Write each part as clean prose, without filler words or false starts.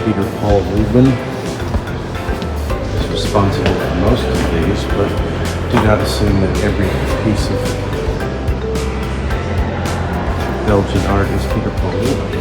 Peter Paul Reubens is responsible for most of these, but do not assume that every piece of Belgian art is Peter Paul Reubens.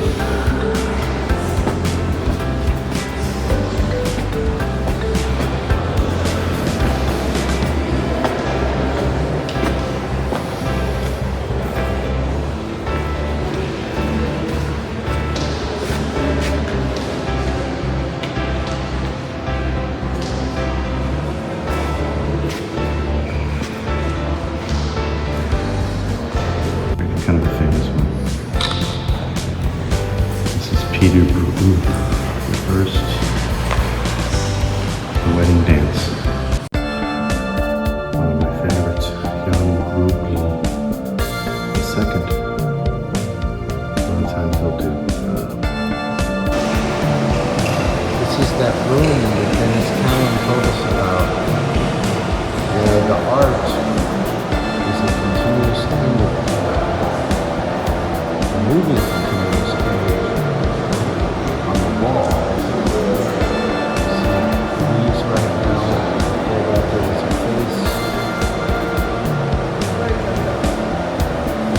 Kind of a famous one. This is Peter Bruegel, the first, the wedding dance. One of my favorites, young Bruegel, the second. One time he'll do. This is that room that Dennis Cowan told us about, where the art is a continuous thing. Moving continuous image on the wall. Leaves right now. There was a face.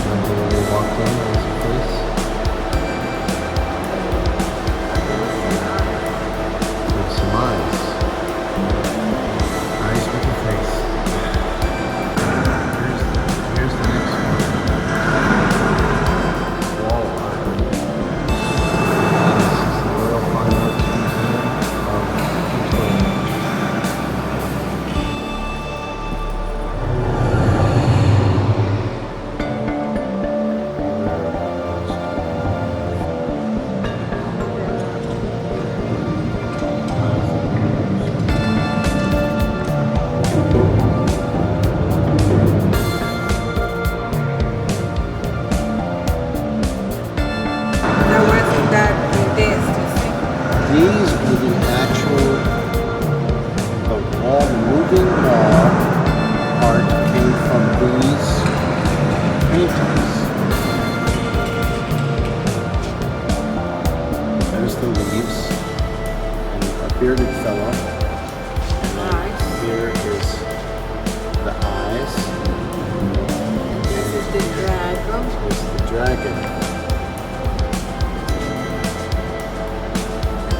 Remember when we walked in, there was a face. With some eyes. Eyes with a face. Here's the next one. These were the actual, the wall, moving wall art came from these paintings. There's the leaves, and a bearded fellow. And here is the eyes. This is the dragon. This is the dragon.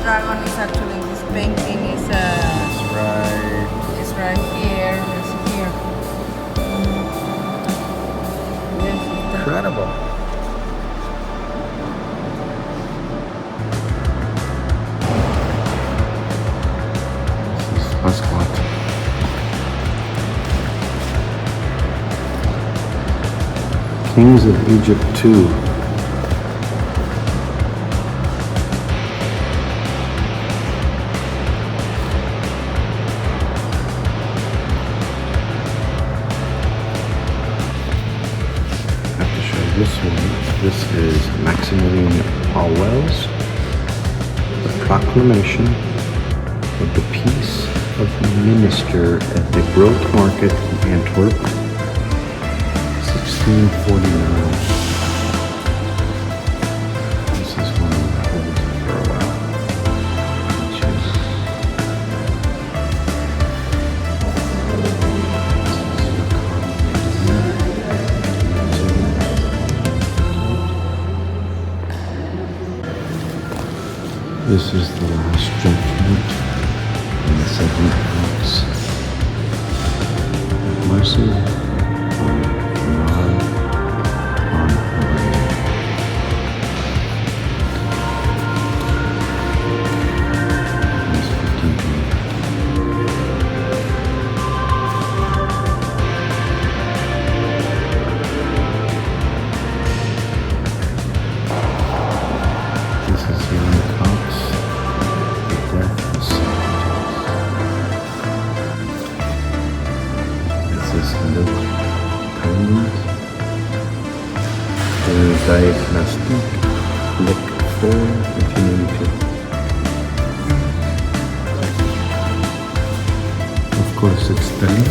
Dragon is actually this painting is That's right. It's right here. It's here. Yes, Incredible. This is Basquiat. Kings of Egypt 2. This one, this is Maximilian Powell's The Proclamation of the Peace of the Minister at the Grote Market in Antwerp, 1649. This is one of the holds for a while. This is the last judgment in the 7 acts of mercy on Renault on Hawaii. This 15th. This is Young Cox. This is Luke Cummings. The Diagnostic Look 4, 1992. Of course, it's Dali.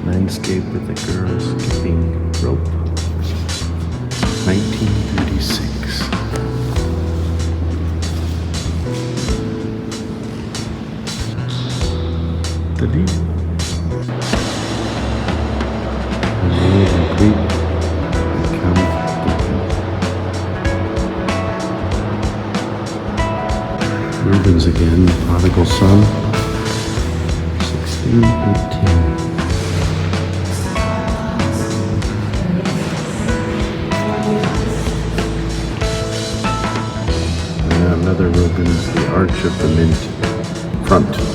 Landscape with the girl skipping rope. 19 prodigal son. 1618. Another Reubens, the Arch of the Mint front.